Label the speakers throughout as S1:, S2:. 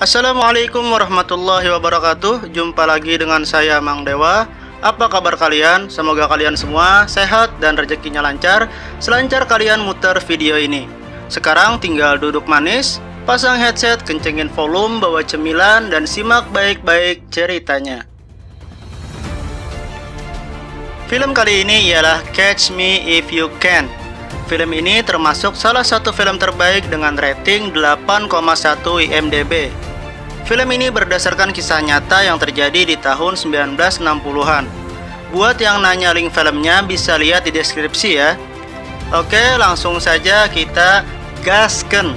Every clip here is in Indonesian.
S1: Assalamualaikum warahmatullahi wabarakatuh. Jumpa lagi dengan saya Mang Dewa. Apa kabar kalian? Semoga kalian semua sehat dan rezekinya lancar, selancar kalian muter video ini. Sekarang tinggal duduk manis, pasang headset, kencengin volume, bawa cemilan, dan simak baik-baik ceritanya. Film kali ini ialah Catch Me If You Can. Film ini termasuk salah satu film terbaik dengan rating 8,1 IMDb. Film ini berdasarkan kisah nyata yang terjadi di tahun 1960-an. Buat yang nanya link filmnya bisa lihat di deskripsi ya. Oke, langsung saja kita gasken.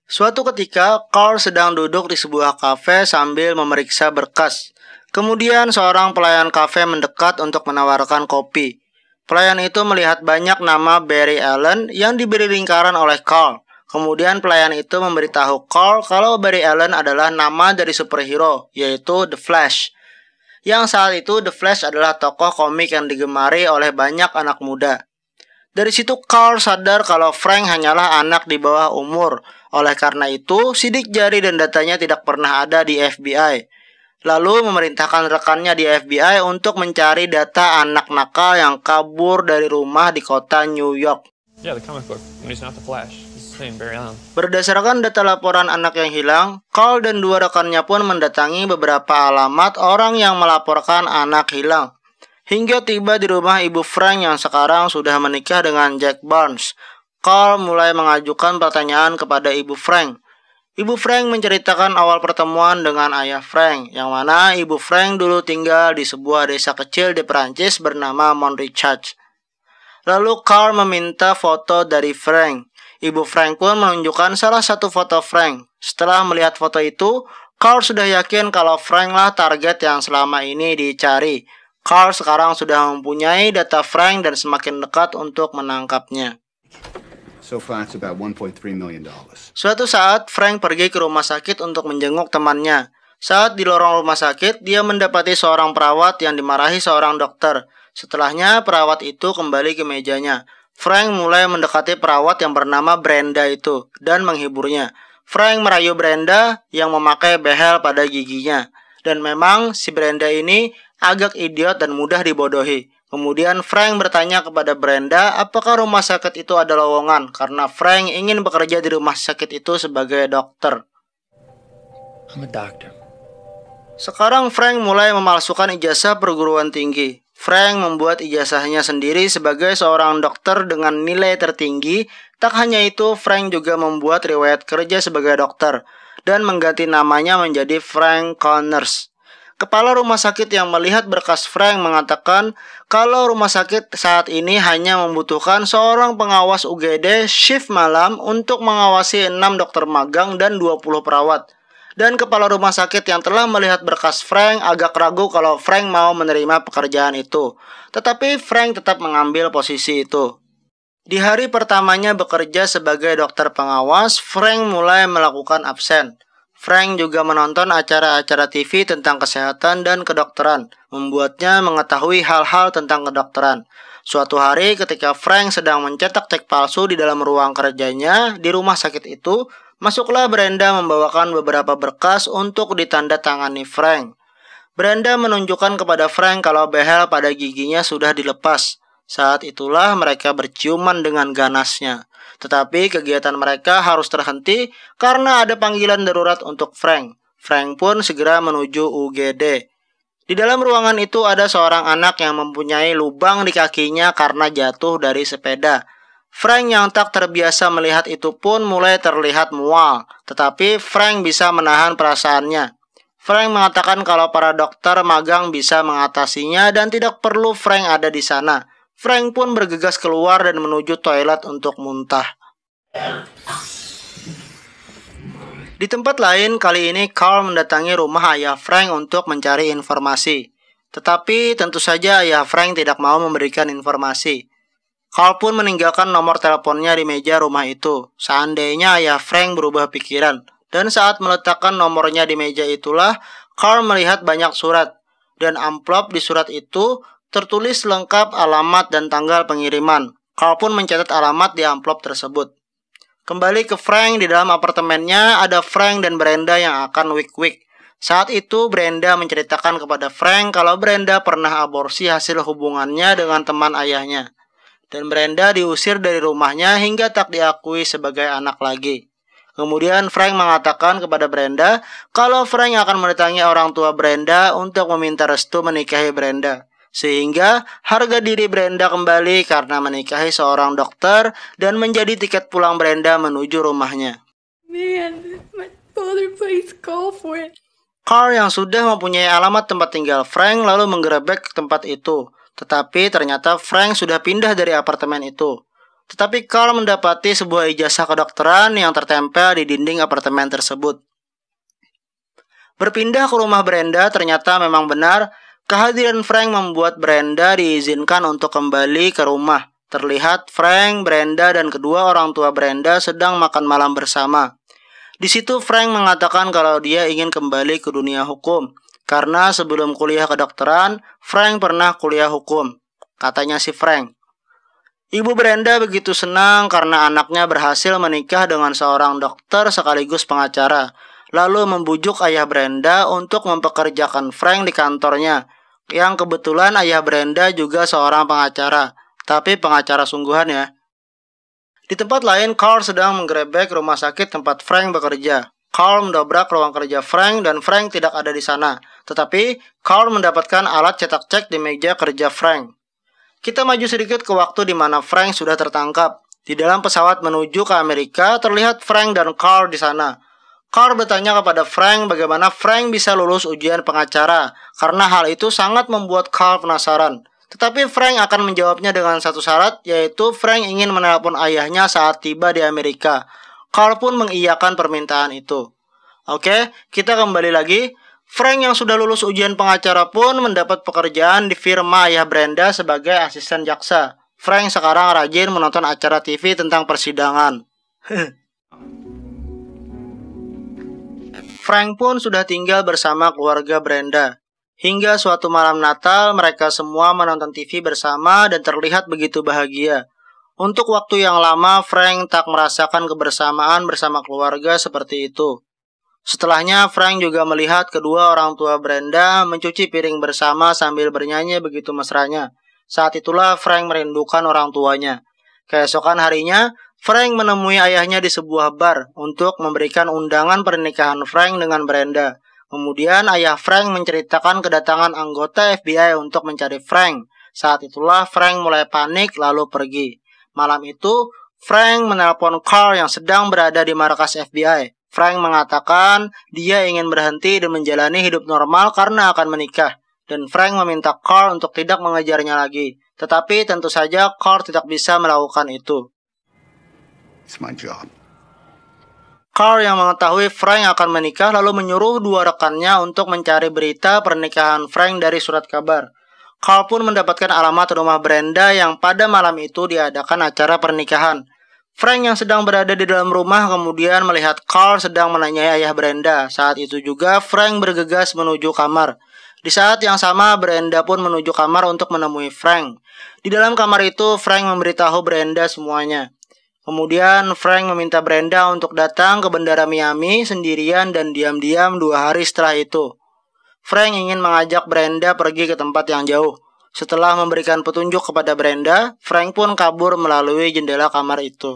S1: Suatu ketika, Carl sedang duduk di sebuah kafe sambil memeriksa berkas. Kemudian seorang pelayan kafe mendekat untuk menawarkan kopi. Pelayan itu melihat banyak nama Barry Allen yang diberi lingkaran oleh Carl. Kemudian pelayan itu memberitahu Carl kalau Barry Allen adalah nama dari superhero, yaitu The Flash. Yang saat itu The Flash adalah tokoh komik yang digemari oleh banyak anak muda. Dari situ Carl sadar kalau Frank hanyalah anak di bawah umur. Oleh karena itu, sidik jari dan datanya tidak pernah ada di FBI. Lalu memerintahkan rekannya di FBI untuk mencari data anak nakal yang kabur dari rumah di kota New York. Berdasarkan data laporan anak yang hilang, Carl dan dua rekannya pun mendatangi beberapa alamat orang yang melaporkan anak hilang. Hingga tiba di rumah Ibu Frank yang sekarang sudah menikah dengan Jack Barnes. Carl mulai mengajukan pertanyaan kepada Ibu Frank. Ibu Frank menceritakan awal pertemuan dengan ayah Frank, yang mana Ibu Frank dulu tinggal di sebuah desa kecil di Perancis bernama Montrichards. Lalu Carl meminta foto dari Frank. Ibu Frank pun menunjukkan salah satu foto Frank. Setelah melihat foto itu, Carl sudah yakin kalau Frank lah target yang selama ini dicari. Carl sekarang sudah mempunyai data Frank dan semakin dekat untuk menangkapnya.
S2: So far, it's about $1.3 million.
S1: Suatu saat, Frank pergi ke rumah sakit untuk menjenguk temannya. Saat di lorong rumah sakit, dia mendapati seorang perawat yang dimarahi seorang dokter. Setelahnya, perawat itu kembali ke mejanya. Frank mulai mendekati perawat yang bernama Brenda itu dan menghiburnya. Frank merayu Brenda yang memakai behel pada giginya. Dan memang si Brenda ini agak idiot dan mudah dibodohi. Kemudian Frank bertanya kepada Brenda apakah rumah sakit itu ada lowongan karena Frank ingin bekerja di rumah sakit itu sebagai dokter.
S3: I'm a doctor.
S1: Sekarang Frank mulai memalsukan ijazah perguruan tinggi. Frank membuat ijazahnya sendiri sebagai seorang dokter dengan nilai tertinggi. Tak hanya itu, Frank juga membuat riwayat kerja sebagai dokter dan mengganti namanya menjadi Frank Connors. Kepala rumah sakit yang melihat berkas Frank mengatakan kalau rumah sakit saat ini hanya membutuhkan seorang pengawas UGD shift malam untuk mengawasi 6 dokter magang dan 20 perawat. Dan kepala rumah sakit yang telah melihat berkas Frank agak ragu kalau Frank mau menerima pekerjaan itu. Tetapi Frank tetap mengambil posisi itu. Di hari pertamanya bekerja sebagai dokter pengawas, Frank mulai melakukan absen. Frank juga menonton acara-acara TV tentang kesehatan dan kedokteran, membuatnya mengetahui hal-hal tentang kedokteran. Suatu hari ketika Frank sedang mencetak cek palsu di dalam ruang kerjanya di rumah sakit itu, masuklah Brenda membawakan beberapa berkas untuk ditandatangani Frank. Brenda menunjukkan kepada Frank kalau behel pada giginya sudah dilepas. Saat itulah mereka berciuman dengan ganasnya. Tetapi kegiatan mereka harus terhenti karena ada panggilan darurat untuk Frank. Frank pun segera menuju UGD. Di dalam ruangan itu ada seorang anak yang mempunyai lubang di kakinya karena jatuh dari sepeda. Frank yang tak terbiasa melihat itu pun mulai terlihat mual. Tetapi Frank bisa menahan perasaannya. Frank mengatakan kalau para dokter magang bisa mengatasinya dan tidak perlu Frank ada di sana. Frank pun bergegas keluar dan menuju toilet untuk muntah. Di tempat lain, kali ini Carl mendatangi rumah ayah Frank untuk mencari informasi. Tetapi tentu saja ayah Frank tidak mau memberikan informasi. Carl pun meninggalkan nomor teleponnya di meja rumah itu. Seandainya ayah Frank berubah pikiran. Dan saat meletakkan nomornya di meja itulah, Carl melihat banyak surat. Dan amplop di surat itu tertulis lengkap alamat dan tanggal pengiriman. Carl pun mencatat alamat di amplop tersebut. Kembali ke Frank, di dalam apartemennya ada Frank dan Brenda yang akan wik-wik. Saat itu Brenda menceritakan kepada Frank kalau Brenda pernah aborsi hasil hubungannya dengan teman ayahnya. Dan Brenda diusir dari rumahnya hingga tak diakui sebagai anak lagi. Kemudian Frank mengatakan kepada Brenda kalau Frank akan mendatangi orang tua Brenda untuk meminta restu menikahi Brenda. Sehingga harga diri Brenda kembali karena menikahi seorang dokter dan menjadi tiket pulang Brenda menuju rumahnya.
S4: Man, my father plays golf with.
S1: Carl yang sudah mempunyai alamat tempat tinggal Frank lalu menggerebek tempat itu. Tetapi ternyata Frank sudah pindah dari apartemen itu. Tetapi Carl mendapati sebuah ijazah kedokteran yang tertempel di dinding apartemen tersebut. Berpindah ke rumah Brenda ternyata memang benar. Kehadiran Frank membuat Brenda diizinkan untuk kembali ke rumah. Terlihat Frank, Brenda, dan kedua orang tua Brenda sedang makan malam bersama. Di situ Frank mengatakan kalau dia ingin kembali ke dunia hukum. Karena sebelum kuliah kedokteran, Frank pernah kuliah hukum. Katanya si Frank. Ibu Brenda begitu senang karena anaknya berhasil menikah dengan seorang dokter sekaligus pengacara. Lalu membujuk ayah Brenda untuk mempekerjakan Frank di kantornya. Yang kebetulan ayah Brenda juga seorang pengacara. Tapi pengacara sungguhan ya. Di tempat lain, Carl sedang menggerebek rumah sakit tempat Frank bekerja. Carl mendobrak ruang kerja Frank dan Frank tidak ada di sana. Tetapi, Carl mendapatkan alat cetak cek di meja kerja Frank. Kita maju sedikit ke waktu di mana Frank sudah tertangkap. Di dalam pesawat menuju ke Amerika, terlihat Frank dan Carl di sana. Carl bertanya kepada Frank bagaimana Frank bisa lulus ujian pengacara, karena hal itu sangat membuat Carl penasaran. Tetapi Frank akan menjawabnya dengan satu syarat, yaitu Frank ingin menelpon ayahnya saat tiba di Amerika. Carl pun mengiyakan permintaan itu. Oke, kita kembali lagi. Frank yang sudah lulus ujian pengacara pun mendapat pekerjaan di firma ayah Brenda sebagai asisten jaksa. Frank sekarang rajin menonton acara TV tentang persidangan. Frank pun sudah tinggal bersama keluarga Brenda. Hingga suatu malam Natal, mereka semua menonton TV bersama dan terlihat begitu bahagia. Untuk waktu yang lama, Frank tak merasakan kebersamaan bersama keluarga seperti itu. Setelahnya, Frank juga melihat kedua orang tua Brenda mencuci piring bersama sambil bernyanyi begitu mesranya. Saat itulah Frank merindukan orang tuanya. Keesokan harinya, Frank menemui ayahnya di sebuah bar untuk memberikan undangan pernikahan Frank dengan Brenda. Kemudian ayah Frank menceritakan kedatangan anggota FBI untuk mencari Frank. Saat itulah Frank mulai panik lalu pergi. Malam itu, Frank menelpon Carl yang sedang berada di markas FBI. Frank mengatakan dia ingin berhenti dan menjalani hidup normal karena akan menikah. Dan Frank meminta Carl untuk tidak mengejarnya lagi. Tetapi tentu saja Carl tidak bisa melakukan itu.
S2: It's my job.
S1: Carl yang mengetahui Frank akan menikah lalu menyuruh dua rekannya untuk mencari berita pernikahan Frank dari surat kabar. Carl pun mendapatkan alamat rumah Brenda yang pada malam itu diadakan acara pernikahan. Frank yang sedang berada di dalam rumah kemudian melihat Carl sedang menanyai ayah Brenda. Saat itu juga Frank bergegas menuju kamar. Di saat yang sama Brenda pun menuju kamar untuk menemui Frank. Di dalam kamar itu Frank memberitahu Brenda semuanya. Kemudian Frank meminta Brenda untuk datang ke Bandara Miami sendirian dan diam-diam 2 hari setelah itu. Frank ingin mengajak Brenda pergi ke tempat yang jauh. Setelah memberikan petunjuk kepada Brenda, Frank pun kabur melalui jendela kamar itu.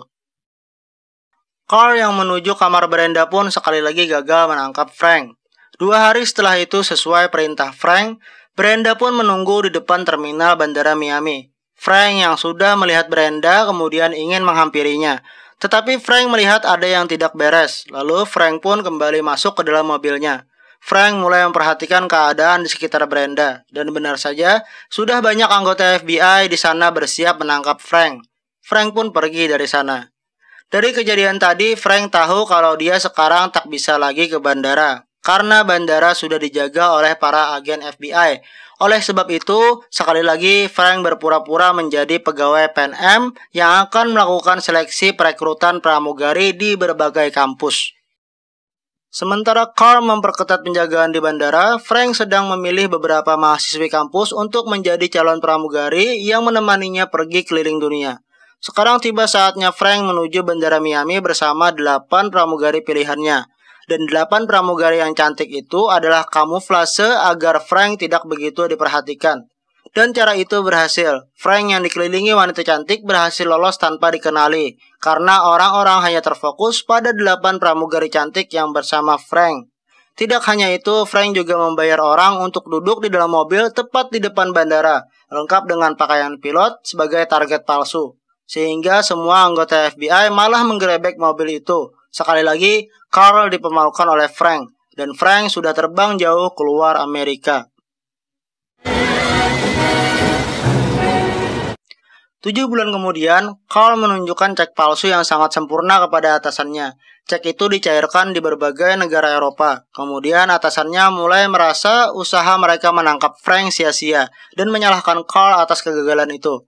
S1: Carl yang menuju kamar Brenda pun sekali lagi gagal menangkap Frank. 2 hari setelah itu sesuai perintah Frank, Brenda pun menunggu di depan terminal Bandara Miami. Frank yang sudah melihat Brenda kemudian ingin menghampirinya. Tetapi Frank melihat ada yang tidak beres. Lalu Frank pun kembali masuk ke dalam mobilnya. Frank mulai memperhatikan keadaan di sekitar Brenda. Dan benar saja, sudah banyak anggota FBI di sana bersiap menangkap Frank. Frank pun pergi dari sana. Dari kejadian tadi, Frank tahu kalau dia sekarang tak bisa lagi ke bandara. Karena bandara sudah dijaga oleh para agen FBI. Oleh sebab itu, sekali lagi Frank berpura-pura menjadi pegawai PNM yang akan melakukan seleksi perekrutan pramugari di berbagai kampus. Sementara Carl memperketat penjagaan di bandara, Frank sedang memilih beberapa mahasiswi kampus untuk menjadi calon pramugari yang menemaninya pergi keliling dunia. Sekarang tiba saatnya Frank menuju bandara Miami bersama 8 pramugari pilihannya. Dan 8 pramugari yang cantik itu adalah kamuflase agar Frank tidak begitu diperhatikan. Dan cara itu berhasil. Frank yang dikelilingi wanita cantik berhasil lolos tanpa dikenali, karena orang-orang hanya terfokus pada 8 pramugari cantik yang bersama Frank. Tidak hanya itu, Frank juga membayar orang untuk duduk di dalam mobil tepat di depan bandara, lengkap dengan pakaian pilot sebagai target palsu. Sehingga semua anggota FBI malah menggerebek mobil itu. Sekali lagi, Carl dipermalukan oleh Frank, dan Frank sudah terbang jauh keluar Amerika. 7 bulan kemudian, Carl menunjukkan cek palsu yang sangat sempurna kepada atasannya. Cek itu dicairkan di berbagai negara Eropa. Kemudian atasannya mulai merasa usaha mereka menangkap Frank sia-sia dan menyalahkan Carl atas kegagalan itu.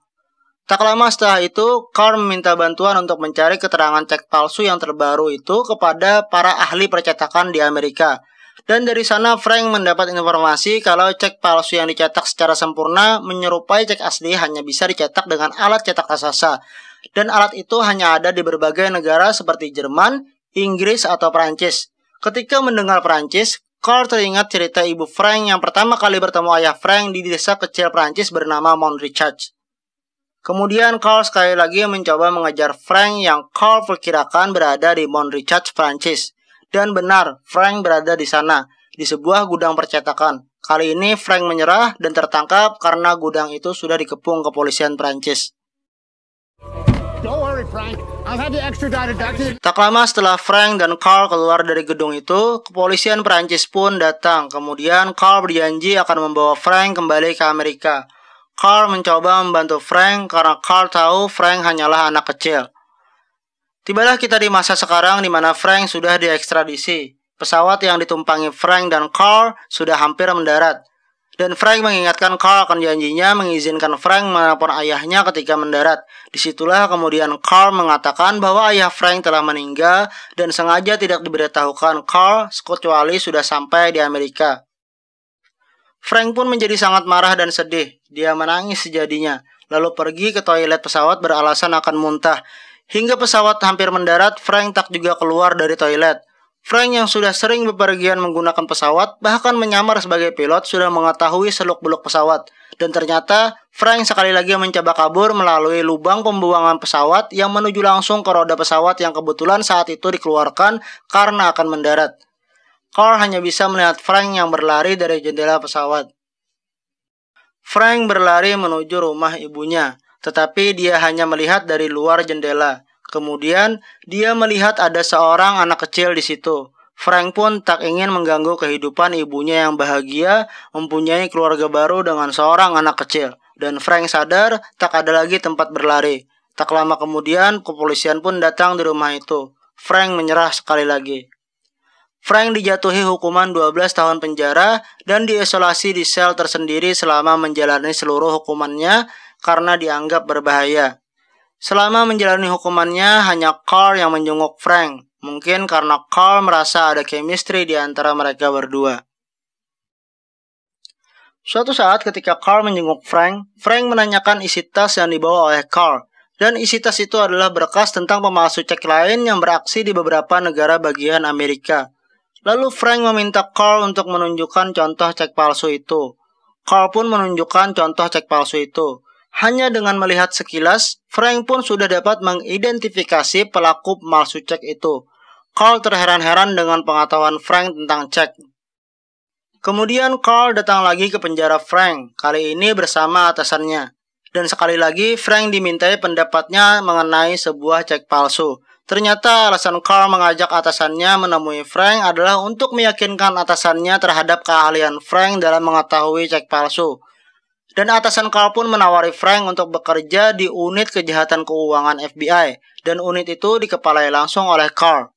S1: Tak lama setelah itu, Carl meminta bantuan untuk mencari keterangan cek palsu yang terbaru itu kepada para ahli percetakan di Amerika. Dan dari sana Frank mendapat informasi kalau cek palsu yang dicetak secara sempurna menyerupai cek asli hanya bisa dicetak dengan alat cetak raksasa. Dan alat itu hanya ada di berbagai negara seperti Jerman, Inggris, atau Prancis. Ketika mendengar Prancis, Carl teringat cerita ibu Frank yang pertama kali bertemu ayah Frank di desa kecil Prancis bernama Montricharge. Kemudian Carl sekali lagi mencoba mengejar Frank yang Carl perkirakan berada di Montricharge, Prancis. Dan benar, Frank berada di sana, di sebuah gudang percetakan. Kali ini Frank menyerah dan tertangkap karena gudang itu sudah dikepung kepolisian Prancis. Tak lama setelah Frank dan Carl keluar dari gedung itu, kepolisian Prancis pun datang. Kemudian Carl berjanji akan membawa Frank kembali ke Amerika. Carl mencoba membantu Frank karena Carl tahu Frank hanyalah anak kecil. Tibalah kita di masa sekarang di mana Frank sudah diekstradisi. Pesawat yang ditumpangi Frank dan Carl sudah hampir mendarat. Dan Frank mengingatkan Carl akan janjinya mengizinkan Frank menelpon ayahnya ketika mendarat. Disitulah kemudian Carl mengatakan bahwa ayah Frank telah meninggal dan sengaja tidak diberitahukan Carl kecuali sudah sampai di Amerika. Frank pun menjadi sangat marah dan sedih. Dia menangis sejadinya, lalu pergi ke toilet pesawat beralasan akan muntah. Hingga pesawat hampir mendarat, Frank tak juga keluar dari toilet. Frank yang sudah sering bepergian menggunakan pesawat, bahkan menyamar sebagai pilot, sudah mengetahui seluk-beluk pesawat. Dan ternyata, Frank sekali lagi mencoba kabur melalui lubang pembuangan pesawat yang menuju langsung ke roda pesawat yang kebetulan saat itu dikeluarkan karena akan mendarat. Carl hanya bisa melihat Frank yang berlari dari jendela pesawat. Frank berlari menuju rumah ibunya. Tetapi dia hanya melihat dari luar jendela. Kemudian, dia melihat ada seorang anak kecil di situ. Frank pun tak ingin mengganggu kehidupan ibunya yang bahagia, mempunyai keluarga baru dengan seorang anak kecil. Dan Frank sadar tak ada lagi tempat berlari. Tak lama kemudian, kepolisian pun datang di rumah itu. Frank menyerah sekali lagi. Frank dijatuhi hukuman 12 tahun penjara dan diisolasi di sel tersendiri selama menjalani seluruh hukumannya karena dianggap berbahaya. Selama menjalani hukumannya, hanya Carl yang menjenguk Frank. Mungkin karena Carl merasa ada chemistry di antara mereka berdua. Suatu saat ketika Carl menjenguk Frank, Frank menanyakan isi tas yang dibawa oleh Carl. Dan isi tas itu adalah berkas tentang pemalsu cek lain yang beraksi di beberapa negara bagian Amerika. Lalu Frank meminta Carl untuk menunjukkan contoh cek palsu itu. Carl pun menunjukkan contoh cek palsu itu. Hanya dengan melihat sekilas, Frank pun sudah dapat mengidentifikasi pelaku pemalsu cek itu. Carl terheran-heran dengan pengetahuan Frank tentang cek. Kemudian Carl datang lagi ke penjara Frank, kali ini bersama atasannya. Dan sekali lagi Frank dimintai pendapatnya mengenai sebuah cek palsu. Ternyata alasan Carl mengajak atasannya menemui Frank adalah untuk meyakinkan atasannya terhadap keahlian Frank dalam mengetahui cek palsu. Dan atasan Carl pun menawari Frank untuk bekerja di unit kejahatan keuangan FBI, dan unit itu dikepalai langsung oleh Carl.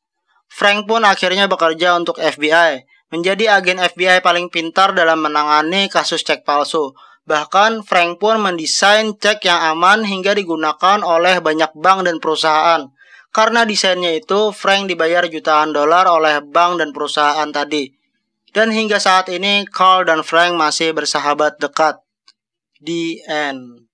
S1: Frank pun akhirnya bekerja untuk FBI, menjadi agen FBI paling pintar dalam menangani kasus cek palsu. Bahkan Frank pun mendesain cek yang aman hingga digunakan oleh banyak bank dan perusahaan. Karena desainnya itu, Frank dibayar jutaan dolar oleh bank dan perusahaan tadi. Dan hingga saat ini, Carl dan Frank masih bersahabat dekat. The end.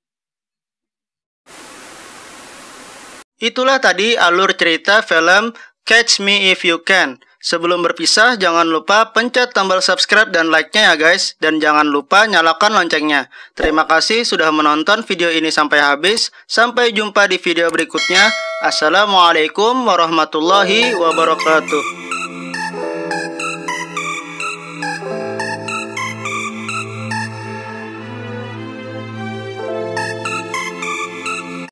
S1: Itulah tadi alur cerita film Catch Me If You Can. Sebelum berpisah, jangan lupa pencet tombol subscribe dan like-nya ya guys. Dan jangan lupa nyalakan loncengnya. Terima kasih sudah menonton video ini sampai habis. Sampai jumpa di video berikutnya. Assalamualaikum warahmatullahi wabarakatuh.